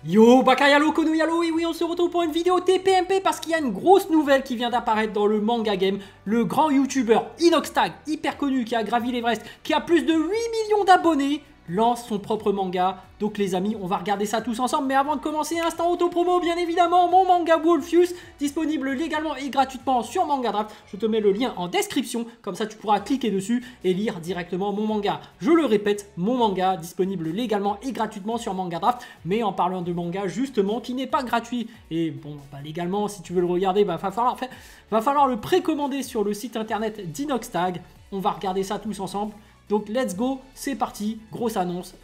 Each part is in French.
Yo, Bakayalo, Konuyalo, et oui, on se retrouve pour une vidéo TPMP parce qu'il y a une grosse nouvelle qui vient d'apparaître dans le manga game. Le grand youtubeur Inoxtag, hyper connu, qui a gravi l'Everest, qui a plus de 8 millions d'abonnés, lance son propre manga. Donc les amis, on va regarder ça tous ensemble. Mais avant de commencer, instant auto-promo, bien évidemment, mon manga Wolfius, disponible légalement et gratuitement sur Manga Draft. Je te mets le lien en description, comme ça tu pourras cliquer dessus et lire directement mon manga. Je le répète, mon manga disponible légalement et gratuitement sur Manga Draft. Mais en parlant de manga, justement, qui n'est pas gratuit. Et bon, bah, légalement, si tu veux le regarder, bah, va falloir le précommander sur le site internet d'Inoxtag. On va regarder ça tous ensemble. Donc let's go, c'est parti, grosse annonce,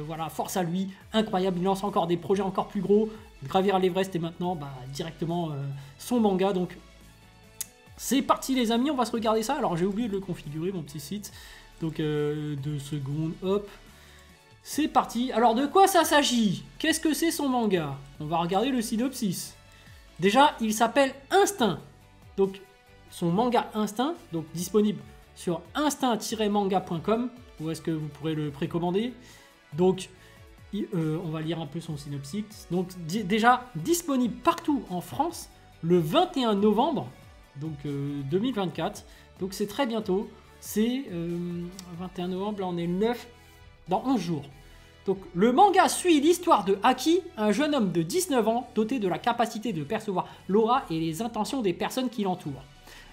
voilà, force à lui, incroyable, il lance encore des projets encore plus gros, gravir l'Everest et maintenant bah, directement son manga, donc c'est parti les amis, on va se regarder ça. Alors j'ai oublié de le configurer mon petit site, donc 2 secondes, hop, c'est parti. Alors de quoi ça s'agit? Qu'est-ce que c'est son manga? On va regarder le synopsis. Déjà il s'appelle Instinct, donc son manga Instinct, donc disponible sur instinct-manga.com, où est-ce que vous pourrez le précommander. Donc, on va lire un peu son synopsis. Donc, déjà disponible partout en France le 21 novembre donc 2024. Donc, c'est très bientôt. C'est 21 novembre, là on est le 9, dans 11 jours. Donc, le manga suit l'histoire de Aki, un jeune homme de 19 ans doté de la capacité de percevoir l'aura et les intentions des personnes qui l'entourent.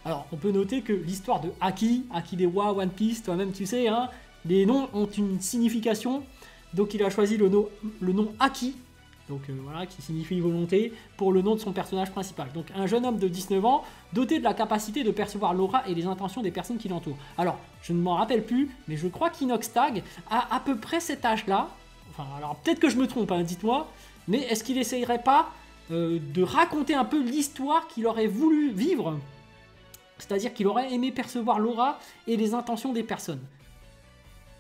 Alors, on peut noter que l'histoire de Aki, Akidewa, One Piece, toi-même tu sais, hein, les noms ont une signification. Donc, il a choisi le nom Aki, donc voilà, qui signifie volonté, pour le nom de son personnage principal. Donc, un jeune homme de 19 ans, doté de la capacité de percevoir l'aura et les intentions des personnes qui l'entourent. Alors, je ne m'en rappelle plus, mais je crois qu'Inoxtag a à peu près cet âge-là. Enfin, alors peut-être que je me trompe, hein, dites-moi, mais est-ce qu'il essayerait pas de raconter un peu l'histoire qu'il aurait voulu vivre ? C'est-à-dire qu'il aurait aimé percevoir l'aura et les intentions des personnes.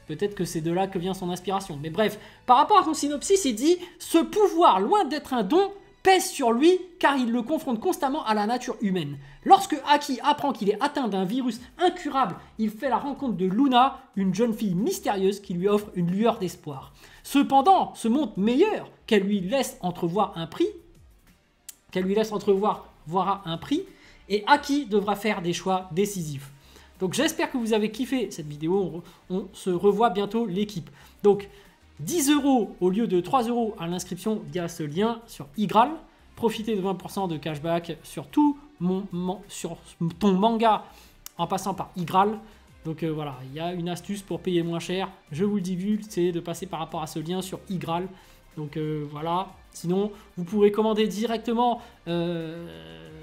Peut-être que c'est de là que vient son inspiration. Mais bref, par rapport à son synopsis, il dit « Ce pouvoir, loin d'être un don, pèse sur lui car il le confronte constamment à la nature humaine. Lorsque Aki apprend qu'il est atteint d'un virus incurable, il fait la rencontre de Luna, une jeune fille mystérieuse qui lui offre une lueur d'espoir. Cependant, ce monde meilleur qu'elle lui laisse entrevoir un prix, et Aki devra faire des choix décisifs. » Donc j'espère que vous avez kiffé cette vidéo, on se revoit bientôt l'équipe. Donc 10 € au lieu de 3 € à l'inscription via ce lien sur Igral. Profitez de 20% de cashback sur sur ton manga en passant par Igral. Donc voilà, il y a une astuce pour payer moins cher, je vous le divulgue, c'est de passer par rapport à ce lien sur Igral. Donc voilà, sinon vous pourrez commander directement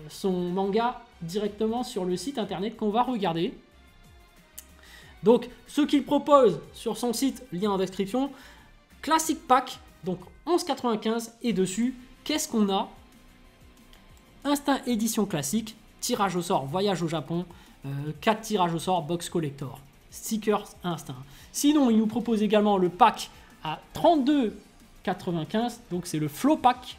son manga directement sur le site internet qu'on va regarder. Donc ce qu'il propose sur son site, lien en description, Classic Pack, donc 11,95 et dessus, qu'est-ce qu'on a? Instinct édition classique, tirage au sort voyage au Japon, 4 tirages au sort box collector, stickers Instinct. Sinon il nous propose également le pack à 32,95, donc c'est le Flow Pack,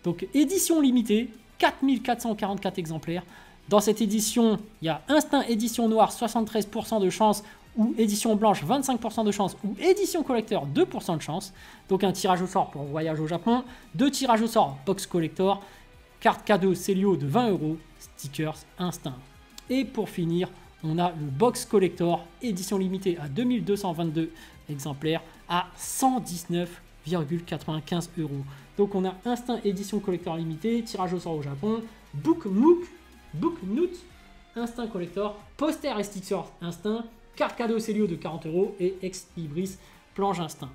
donc édition limitée, 4444 exemplaires. Dans cette édition, il y a Instinct édition noire, 73% de chance, ou édition blanche, 25% de chance, ou édition collector, 2% de chance. Donc un tirage au sort pour voyage au Japon, 2 tirages au sort box collector, carte cadeau Célio de 20 €, stickers Instinct. Et pour finir, on a le box collector, édition limitée à 2222 exemplaires, à 119,95 €. Donc on a Instinct édition collector limitée, tirage au sort au Japon, Book Note, Instinct collector, poster et stickers Instinct, carte cadeau Célio de 40 € et Ex Libris planche Instinct.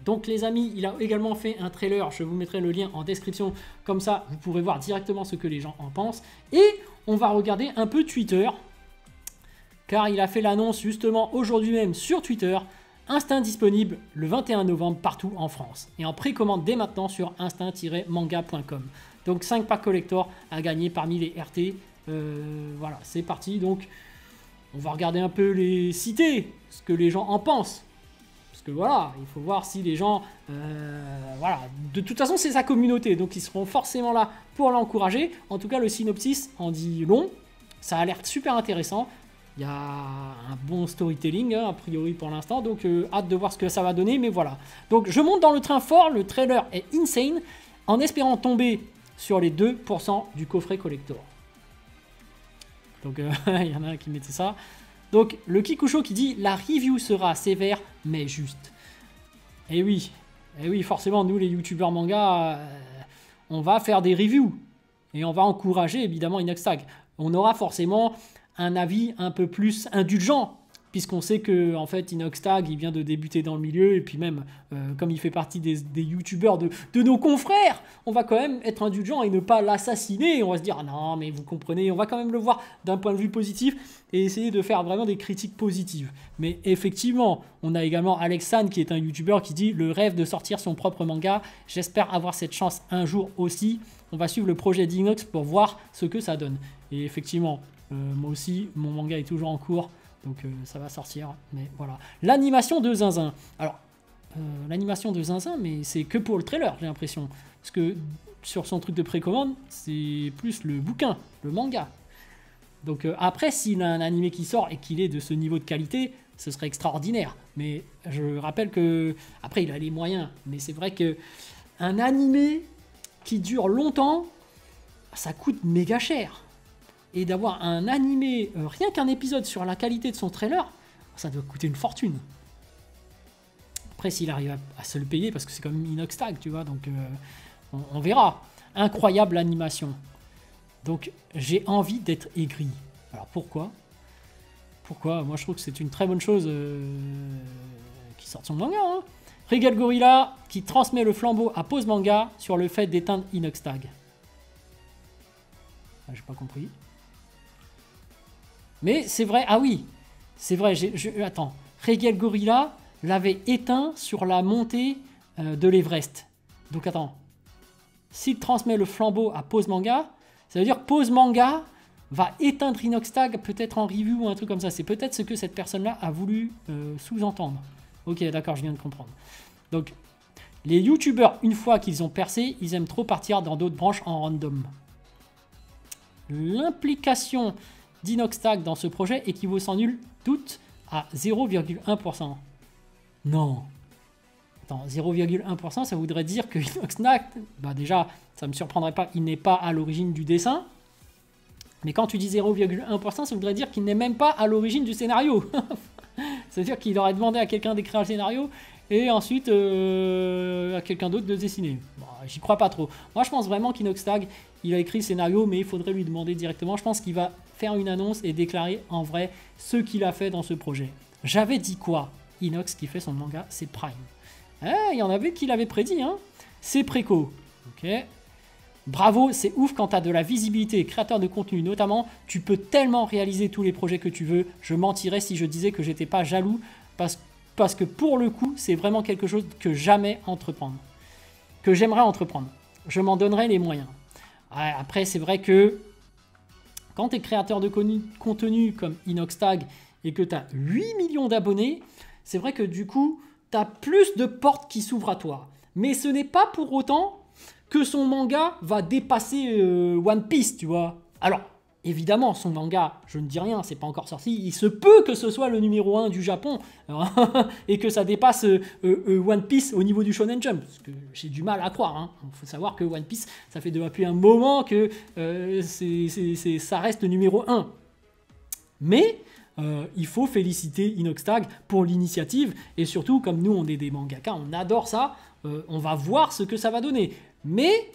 Donc les amis, il a également fait un trailer, je vous mettrai le lien en description, comme ça vous pourrez voir directement ce que les gens en pensent. Et on va regarder un peu Twitter, car il a fait l'annonce justement aujourd'hui même sur Twitter. Instinct disponible le 21 novembre partout en France et en précommande dès maintenant sur instinct-manga.com. Donc 5 packs collector à gagner parmi les RT. Voilà, c'est parti. Donc on va regarder un peu les cités, ce que les gens en pensent. Parce que voilà, il faut voir si les gens... voilà, de toute façon c'est sa communauté, donc ils seront forcément là pour l'encourager. En tout cas le synopsis en dit long, ça a l'air super intéressant. Il y a un bon storytelling, hein, a priori pour l'instant, donc hâte de voir ce que ça va donner, mais voilà. Donc je monte dans le train fort, le trailer est insane, en espérant tomber sur les 2% du coffret collector. Donc il y en a un qui mettait ça. Donc le Kikusho qui dit « La review sera sévère, mais juste ». Et oui, forcément, nous les youtubeurs manga, on va faire des reviews. Et on va encourager évidemment Inoxtag. On aura forcément un avis un peu plus indulgent, puisqu'on sait que en fait Inoxtag il vient de débuter dans le milieu, et puis même comme il fait partie des youtubeurs de nos confrères, on va quand même être indulgent et ne pas l'assassiner. On va se dire ah non mais vous comprenez, on va quand même le voir d'un point de vue positif et essayer de faire vraiment des critiques positives. Mais effectivement, on a également Alexandre qui est un youtubeur qui dit le rêve de sortir son propre manga, j'espère avoir cette chance un jour aussi. On va suivre le projet d'Inox pour voir ce que ça donne. Et effectivement, moi aussi, mon manga est toujours en cours, donc ça va sortir, mais voilà. L'animation de Zinzin. Alors, l'animation de Zinzin, mais c'est que pour le trailer, j'ai l'impression. Parce que sur son truc de précommande, c'est plus le bouquin, le manga. Donc après, s'il a un animé qui sort et qu'il est de ce niveau de qualité, ce serait extraordinaire. Mais je rappelle que, après, il a les moyens, mais c'est vrai que un animé qui dure longtemps, ça coûte méga cher. Et d'avoir un animé, rien qu'un épisode sur la qualité de son trailer, ça doit coûter une fortune. Après, s'il arrive à se le payer, parce que c'est comme Inoxtag, tu vois, donc on verra. Incroyable animation. Donc, j'ai envie d'être aigri. Alors, pourquoi? Pourquoi? Moi, je trouve que c'est une très bonne chose qui sort de son manga. Hein. Regal Gorilla qui transmet le flambeau à Pose Manga sur le fait d'éteindre Inoxtag. Ah, j'ai pas compris. Mais c'est vrai, ah oui, c'est vrai, attends, Regal Gorilla l'avait éteint sur la montée de l'Everest. Donc attends, s'il transmet le flambeau à Pose Manga, ça veut dire Pose Manga va éteindre Inoxtag peut-être en review ou un truc comme ça. C'est peut-être ce que cette personne-là a voulu sous-entendre. Ok, d'accord, je viens de comprendre. Donc, les youtubeurs, une fois qu'ils ont percé, ils aiment trop partir dans d'autres branches en random. L'implication d'Inoxtag dans ce projet équivaut sans nul doute à 0,1%. Non. Attends, 0,1%, ça voudrait dire que Inoxtag, bah déjà, ça ne me surprendrait pas, il n'est pas à l'origine du dessin. Mais quand tu dis 0,1%, ça voudrait dire qu'il n'est même pas à l'origine du scénario. C'est-à-dire qu'il aurait demandé à quelqu'un d'écrire le scénario et ensuite à quelqu'un d'autre de dessiner. Bon, j'y crois pas trop. Moi, je pense vraiment qu'Inoxtag, il a écrit le scénario, mais il faudrait lui demander directement. Je pense qu'il va faire une annonce et déclarer en vrai ce qu'il a fait dans ce projet. J'avais dit quoi? Inox qui fait son manga, c'est Prime. Il y en avait qui l'avaient prédit, hein. C'est préco. Ok. Bravo, c'est ouf quand tu as de la visibilité, créateur de contenu notamment, tu peux tellement réaliser tous les projets que tu veux. Je mentirais si je disais que j'étais pas jaloux parce que pour le coup, c'est vraiment quelque chose que j'aimerais entreprendre. Je m'en donnerai les moyens. Ouais, après, c'est vrai que quand tu es créateur de contenu comme Inoxtag et que tu as 8 millions d'abonnés, c'est vrai que du coup, tu as plus de portes qui s'ouvrent à toi. Mais ce n'est pas pour autant que son manga va dépasser One Piece, tu vois. Alors, évidemment, son manga, je ne dis rien, c'est pas encore sorti, il se peut que ce soit le numéro 1 du Japon et que ça dépasse One Piece au niveau du Shonen Jump, parce que j'ai du mal à croire. Hein. Il faut savoir que One Piece, ça fait depuis un moment que ça reste numéro 1. Mais il faut féliciter Inoxtag pour l'initiative, et surtout, comme nous, on est des mangaka, on adore ça, on va voir ce que ça va donner. Mais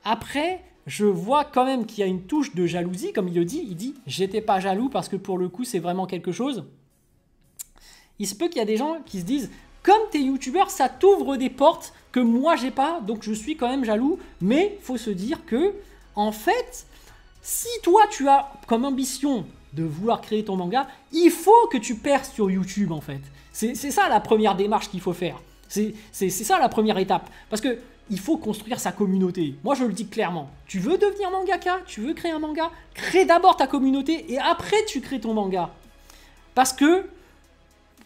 après, je vois quand même qu'il y a une touche de jalousie, comme il dit j'étais pas jaloux parce que pour le coup c'est vraiment quelque chose. Il se peut qu'il y a des gens qui se disent comme t'es youtubeur, ça t'ouvre des portes que moi j'ai pas, donc je suis quand même jaloux. Mais faut se dire que en fait, si toi tu as comme ambition de vouloir créer ton manga, il faut que tu perces sur YouTube en fait. C'est ça la première démarche qu'il faut faire. C'est ça la première étape, parce que il faut construire sa communauté. Moi, je le dis clairement. Tu veux devenir mangaka? Tu veux créer un manga? Crée d'abord ta communauté et après, tu crées ton manga. Parce que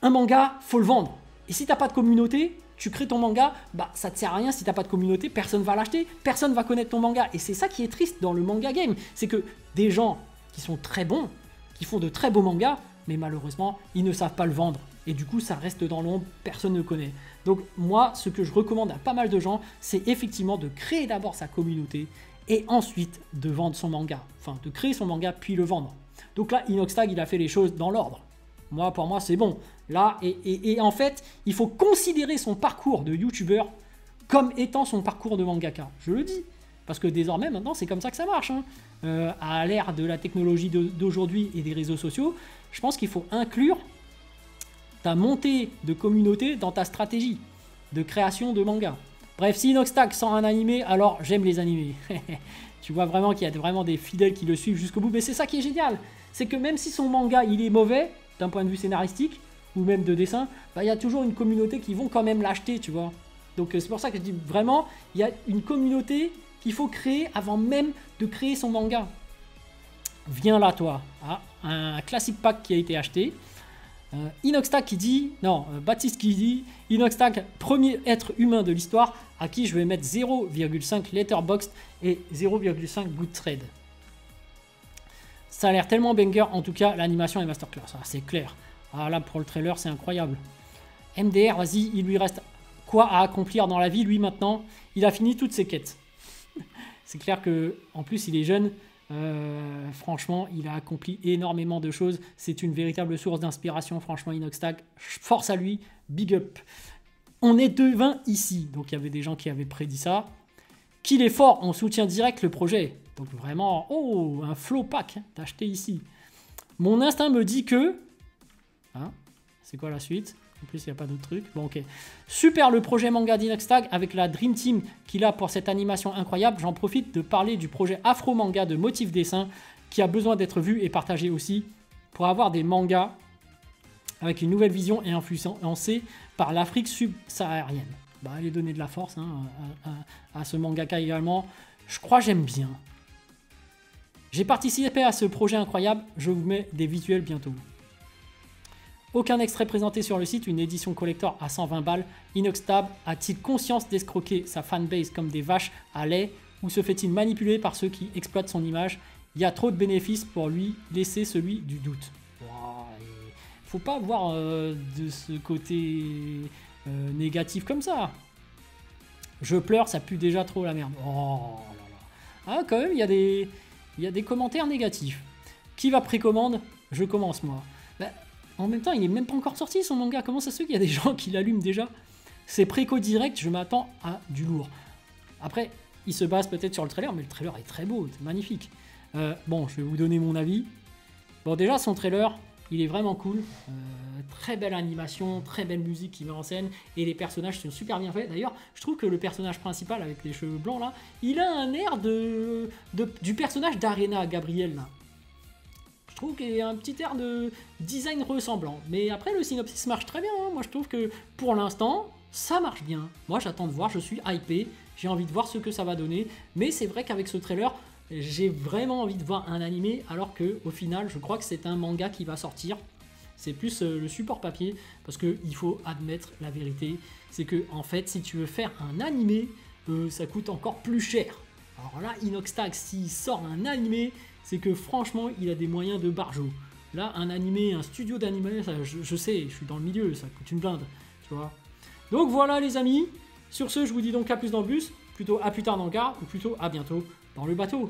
un manga, faut le vendre. Et si tu n'as pas de communauté, tu crées ton manga, bah ça ne sert à rien si tu n'as pas de communauté, personne ne va l'acheter, personne ne va connaître ton manga. Et c'est ça qui est triste dans le manga game. C'est que des gens qui sont très bons qui font de très beaux mangas, mais malheureusement, ils ne savent pas le vendre. Et du coup, ça reste dans l'ombre, personne ne connaît. Donc moi, ce que je recommande à pas mal de gens, c'est effectivement de créer d'abord sa communauté et ensuite de vendre son manga. Enfin, de créer son manga puis le vendre. Donc là, Inoxtag, il a fait les choses dans l'ordre. Pour moi, c'est bon. Là, et en fait, il faut considérer son parcours de youtubeur comme étant son parcours de mangaka. Je le dis. Parce que désormais, maintenant, c'est comme ça que ça marche. À l'ère de la technologie d'aujourd'hui et des réseaux sociaux, je pense qu'il faut inclure ta montée de communauté dans ta stratégie de création de manga. Bref, si Inoxtag sort un animé, alors j'aime les animés. Tu vois vraiment qu'il y a vraiment des fidèles qui le suivent jusqu'au bout. Mais c'est ça qui est génial. C'est que même si son manga, il est mauvais, d'un point de vue scénaristique, ou même de dessin, il y a toujours une communauté qui vont quand même l'acheter, tu vois. Donc c'est pour ça que je dis vraiment, il y a une communauté qu'il faut créer avant même de créer son manga. Viens là, toi. Ah, un classic pack qui a été acheté. Inoxtag qui dit, non, Baptiste qui dit, Inoxtag, premier être humain de l'histoire, à qui je vais mettre 0,5 Letterboxd et 0,5 Goodthread. Ça a l'air tellement banger, en tout cas, l'animation est masterclass, c'est clair. Ah là, pour le trailer, c'est incroyable. MDR, vas-y, il lui reste quoi à accomplir dans la vie, lui, maintenant. Il a fini toutes ses quêtes. C'est clair que, en plus, il est jeune. Franchement, il a accompli énormément de choses. C'est une véritable source d'inspiration. Franchement, Inoxtag, force à lui, big up. On est devin ici. Donc, il y avait des gens qui avaient prédit ça. Qu'il est fort, on soutient direct le projet. Donc, vraiment, oh, un flow pack d'acheter ici. Mon instinct me dit que... Hein, c'est quoi la suite? En plus, il n'y a pas d'autre truc. Bon, ok. Super le projet manga d'Inoxtag avec la Dream Team qu'il a pour cette animation incroyable. J'en profite de parler du projet Afro Manga de Motif Dessin qui a besoin d'être vu et partagé aussi pour avoir des mangas avec une nouvelle vision et influencés par l'Afrique subsaharienne. Allez donner de la force à ce mangaka également. Je crois que j'aime bien. J'ai participé à ce projet incroyable. Je vous mets des visuels bientôt. Aucun extrait présenté sur le site, une édition collector à 120 balles. Inoxtag a-t-il conscience d'escroquer sa fanbase comme des vaches à lait ou se fait-il manipuler par ceux qui exploitent son image? Il y a trop de bénéfices pour lui laisser celui du doute. Faut pas voir de ce côté négatif comme ça. Je pleure, ça pue déjà trop la merde. Oh là là. Ah, quand même, il y a des commentaires négatifs. Qui va précommande? Je commence moi. En même temps, il n'est même pas encore sorti son manga. Comment ça se fait qu'il y a des gens qui l'allument déjà? C'est préco direct, je m'attends à du lourd. Après, il se base peut-être sur le trailer, mais le trailer est très beau, c'est magnifique. Bon, je vais vous donner mon avis. Bon, déjà, son trailer, il est vraiment cool. Très belle animation, très belle musique qui met en scène. Et les personnages sont super bien faits. D'ailleurs, je trouve que le personnage principal, avec les cheveux blancs, là, il a un air du personnage d'Arena, Gabriel, là. Je trouve qu'il y a un petit air de design ressemblant. Mais après, le synopsis marche très bien. Moi, je trouve que pour l'instant, ça marche bien. Moi, j'attends de voir. Je suis hypé. J'ai envie de voir ce que ça va donner. Mais c'est vrai qu'avec ce trailer, j'ai vraiment envie de voir un animé. Alors qu'au final, je crois que c'est un manga qui va sortir. C'est plus le support papier. Parce qu'il faut admettre la vérité. C'est que, en fait, si tu veux faire un animé, ça coûte encore plus cher. Alors là, Inoxtag, s'il sort un animé, c'est que franchement, il a des moyens de barjo. Là, un animé, un studio d'animé, je sais, je suis dans le milieu, ça coûte une blinde, tu vois. Donc voilà les amis, sur ce, je vous dis donc à plus dans le bus, plutôt à plus tard dans le car, ou plutôt à bientôt dans le bateau.